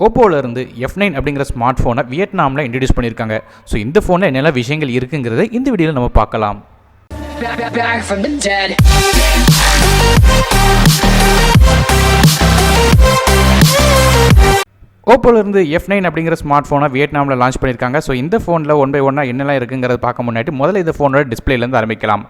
ஓப்போவில் இருந்து F9 அப்படிங்கிற smart ஃபோனை வியட்நாமில் இன்ட்ரடியூஸ் பண்ணியிருக்காங்க. ஸோ இந்த ஃபோனில் என்னெல்லாம் விஷயங்கள் இருக்குங்கிறத இந்த வீடியோவில் நம்ம பார்க்கலாம். Back from the dead. ஓப்போவில் இருந்து F9 அப்படிங்கிற ஸ்மார்ட் ஃபோனை வியட்நாமில் லான்ச் பண்ணியிருக்காங்க. ஸோ இந்த ஃபோனில் ஒன் பை ஒன்னாக என்னெல்லாம் இருக்குங்கிறத பார்க்க முன்னாடி முதல்ல இந்த ஃபோனோட டிஸ்பிளேலேருந்து ஆரம்பிக்கலாம்.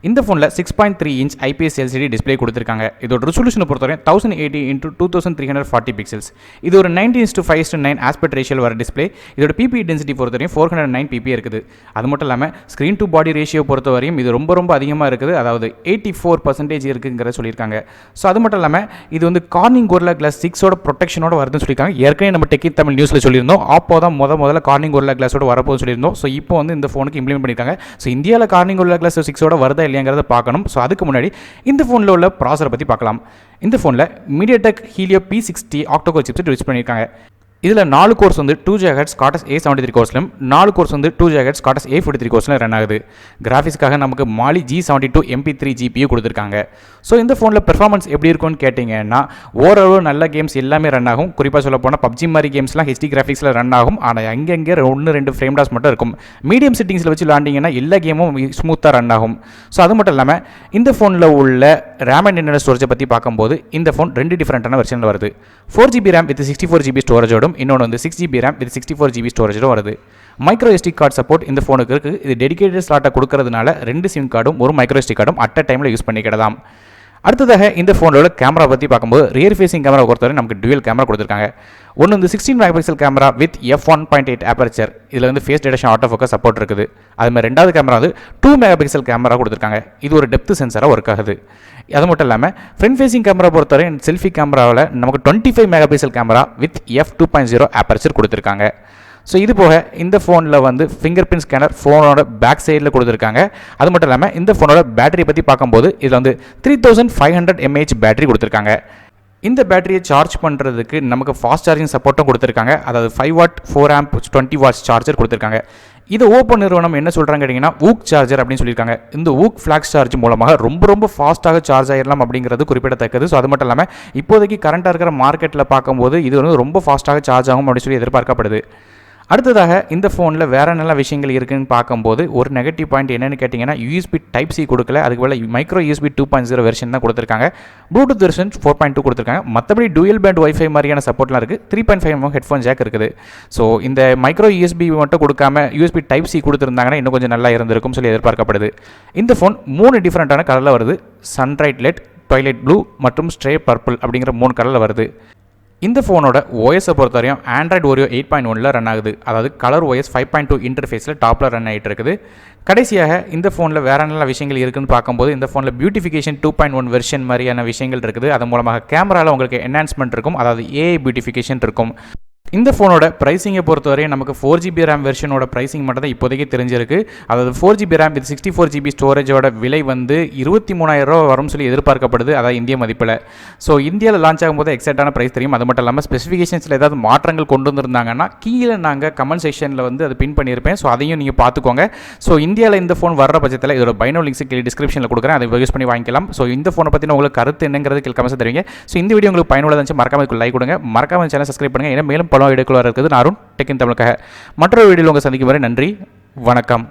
இந்த ஃபோனில் 6.3 இன்ச் IPS LCD டிஸ்பிளே கொடுத்துருக்காங்க. இதோட ரெசல்யூஷனை பொறுத்தவரை 1080 x 2340 பிக்சல்ஸ். இது ஒரு 19:5:9 ஆஸ்பெக்ட் ரேஷியோவில் வர டிஸ்பிளே. இதோட பிபி டென்சிட்டி பொறுத்தவரையும் 409 pp இருக்குது. அது மட்டும் இல்லாமல் ஸ்க்ரீன் டு பாடி ரேஷியோ பொறுத்தவரையும் இது ரொம்ப அதிகமாக இருக்குது. அதாவது 84% இருக்குங்கிறத சொல்லியிருக்காங்க. ஸோ அது மட்டும் இல்லாமல் இது வந்து கார்னிங் கொரில்லா கிளாஸ் 6ஓட ப்ரொடெக்ஷனோட வருதுன்னு சொல்லியிருக்காங்க. ஏற்கனவே நம்ம டெக்கி தமிழ் நியூஸில் சொல்லியிருந்தோம். ஆப்போ தான் முதல்ல கார்னிங் கொரில்லா கிளாஸோட வரப்போது சொல்லியிருந்தோம். ஸோ இப்போ வந்து இந்த ஃபோனுக்கு இம்ப்ளிமெண்ட் பண்ணியிருக்காங்க. ஸோ இந்தியாவில் கார்னிங் கொரில்லா கிளாஸ் 6ஓட வருதா இல்லையாங்கிறத பார்க்கணும். ஸோ அதுக்கு முன்னாடி இந்த ஃபோனில் உள்ள ப்ராசரை பற்றி பார்க்கலாம். இந்த ஃபோனில் MediaTek Helio P60 octacore chipset use பண்ணியிருக்காங்க. இதில் 4 கோர்ஸ் வந்து 2 GHz Cortex A73 கோர்ஸ்லையும் 4 கோர்ஸ் வந்து 2 GHz Cortex A43 கோர்ஸ்லையும் ரன் ஆகுது. கிராஃபிக்ஸ்க்காக நமக்கு Mali G72 MP3 GPU கொடுத்துருக்காங்க. ஸோ இந்த ஃபோனில் பெர்ஃபார்மன்ஸ் எப்படி இருக்கும்னு கேட்டிங்கன்னா ஓரளவு நல்ல கேம்ஸ் எல்லாமே ரன் ஆகும். குறிப்பாக சொல்ல போனால் பப்ஜி மாதிரி கேம்ஸ்லாம் HD கிராஃபிக்ஸில் ரன் ஆகும். ஆனால் அங்கங்கே 1-2 ஃப்ரேம் டாஸ் மட்டும் இருக்கும். மீடியம் செட்டிங்ஸில் வச்சு விளாண்டிங்கன்னா எல்லா கேமும் ஸ்மூத்தாக ரன் ஆகும். ஸோ அது மட்டும் இல்லாமல் இந்த ஃபோனில் உள்ள ரேம் அண்ட் இன்டர்னல் ஸ்டோரேஜை பற்றி பார்க்கும்போது இந்த ஃபோன் 2 டிஃப்ரெண்ட்டான வெர்ஷனில் வருது. 4GB RAM வித் 64GB ஸ்டோரேஜோடும் இன்னொன்று வந்து 6GB RAM வித் 64GB ஸ்டோரேஜோடும் வருது. மைக்ரோ SD கார்டு சப்போர்ட் இந்த ஃபோனுக்கு இருக்குது. இது டெடிகேட்டட் ஸ்லாட்டை கொடுக்கறதுனால 2 சிம் கார்டும் ஒரு மைக்ரோ SD கார்டும் அட் அ டைமில் யூஸ் பண்ணிக்கிடலாம். அடுத்ததாக இந்த ஃபோனோட கேமரா பற்றி பார்க்கும்போது ரியர் ஃபேசிங் கேமரா பொறுத்தவரை நமக்கு டுவல் கேமரா கொடுத்துருக்காங்க. ஒன்று வந்து 16 megapixel camera with f1.8 aperture. இதில் வந்து face detection auto focus support இருக்குது. அதுமாதிரி ரெண்டாவது கேமரா வந்து 2 மெகாபிக்சல் கேமரா கொடுத்துருக்காங்க. இது ஒரு டெப்த் சென்சராக ஒர்க் ஆகுது. அது மட்டும் இல்லாமல் ஃப்ரண்ட் ஃபேசிங் கேமரா பொறுத்தவரை செல்ஃபி கேமராவில் நமக்கு 25 megapixel camera with f2.0 aperture கொடுத்துருக்காங்க. ஸோ இது போக இந்த ஃபோனில் வந்து ஃபிங்கர் பிரிண்ட் ஸ்கேனர் ஃபோனோட பேக் சைடில் கொடுத்துருக்காங்க. அது மட்டும் இல்லாமல் இந்த ஃபோனோட பேட்டரி பற்றி பார்க்கும்போது இதில் வந்து 3500 mAh பேட்டரி கொடுத்துருக்காங்க. இந்த பேட்டரியை சார்ஜ் பண்ணுறதுக்கு நமக்கு ஃபாஸ்ட் சார்ஜிங் சப்போர்ட்டும் கொடுத்துருக்காங்க. அதாவது 5W 4A 20W சார்ஜர் கொடுத்துருக்காங்க. இது ஓப்போ நிறுவனம் என்ன சொல்கிறாங்க கேட்டிங்கன்னா VOOC சார்ஜர் அப்படின்னு சொல்லியிருக்காங்க. இந்த VOOC Flash சார்ஜ் மூலமாக ரொம்ப ஃபாஸ்ட்டாக சார்ஜ் ஆகிடலாம் அப்படிங்கிறது குறிப்பிடத்தக்கது. ஸோ அது மட்டும் இல்லாமல் இப்போதைக்கு கரண்ட்டாக இருக்கிற மார்க்கெட்டில் பார்க்கும்போது இது வந்து ரொம்ப ஃபாஸ்ட்டாக சார்ஜ் ஆகும் அப்படின்னு சொல்லி எதிர்பார்க்கப்படுது. அடுத்ததாக இந்த ஃபோனில் வேறு நல்ல விஷயங்கள் இருக்குதுன்னு பார்க்கும்போது ஒரு நெகட்டிவ் பாயிண்ட் என்னென்னு கேட்டிங்கன்னா USB Type-C கொடுக்கல. அதுக்கு போல் மைக்ரோ USB 2.0 வெர்ஷன் தான் கொடுத்துருக்காங்க. ப்ளூடூத் வெர்ஷன் 4.2 கொடுத்துருக்காங்க. மற்றபடி டூயல் பேண்ட் வைஃபை மாதிரியான சப்போர்ட்லாம் இருக்குது. 3.5mm ஹெட்ஃபோன் ஜாக் இருக்குது. ஸோ இந்த மைக்ரோ USB மட்டும் கொடுக்காம USB Type-C கொடுத்துருந்தாங்கன்னா இன்னும் கொஞ்சம் நல்லா இருந்திருக்கும் சொல்லி எதிர்பார்க்கப்படுது. இந்த ஃபோன் 3 டிஃப்ரெண்ட்டான கலரில் வருது. சன்ரைட் ரெட், ட்வைலைட் ப்ளூ மற்றும் ஸ்ட்ரே பர்பிள் அப்படிங்கிற 3 கலரில் வருது. இந்த ஃபோனோட OS பொறுத்தவரையும் ஆண்ட்ராய்டு ஓரியோ 8.1 ரன் ஆகுது. அதாவது கலர் OS 5.2 இன்டர்ஃபேஸில் டாப்பில் ரன் ஆகிட்டு இருக்குது. கடைசியாக இந்த ஃபோனில் வேறு நல்ல விஷயங்கள் இருக்குதுன்னு பார்க்கும்போது இந்த ஃபோனில் பியூட்டிஃபிகேஷன் 2.1 வெர்ஷன் மாதிரியான விஷயங்கள் இருக்குது. அது மூலமாக கேமராவில் உங்களுக்கு என்ஹான்ஸ்மெண்ட் இருக்கும். அதாவது AI பியூட்டிஃபிகேஷன் இருக்கும். இந்த ஃபோனோட ப்ரைஸிங்கை பொறுத்தவரையும் நமக்கு 4GB RAM வெர்ஷனோட ப்ரைஸிங் மட்டும் தான் இப்போதைக்கு தெரிஞ்சிருக்கு. அதாவது 4GB RAM வித் 64GB ஸ்டோரேஜோட விலை வந்து 23,000 ரூபா வரும்னு சொல்லி எதிர்பார்க்கப்படுது. அதாவது இந்திய மதிப்பில். ஸோ இந்தியாவில் லான்ச் ஆகும்போது எக்ஸாக்டான ப்ரைஸ் தெரியும். அது மட்டும் இல்லாமல் ஸ்பெசிஃபிகேஷன்ஸில் ஏதாவது மாற்றங்கள் கொண்டு வந்திருந்தாங்கன்னா கீழே நாங்கள் கமெண்ட் செக்ஷனில் வந்து அது பின் பண்ணியிருப்பேன். ஸோ அதையும் நீங்கள் பார்த்துக்கோங்க. ஸோ இந்தியாவில் இந்த ஃபோன் வர்ற பட்சத்தில் இதோட பைனோ லிங்க்ஸ் கீழே டிஸ்கிரிப்ஷனில் கொடுக்குறேன். அதை யூஸ் பண்ணி வாங்கிக்கலாம். ஸோ இந்த ஃபோனை பற்றின உங்களுக்கு கருத்து என்னங்கிறது கீழே கமெண்ட்ஸ் தருவீங்க. ஸோ இந்த வீடியோ உங்களுக்கு பயனுள்ளதாக இருந்துச்சு மறக்காம லைக் கொடுங்க. மறக்காம சேனல் சப்ஸ்கிரைப் பண்ணுங்கள். ஏன்னா மேலும் பல வீடியோக்குள்ள இருக்குது. நான் அருண் டெக்கின் தமிழுக்காக மற்றொரு வீடியோவில் உங்கள் சந்திக்கும் வரை நன்றி, வணக்கம்.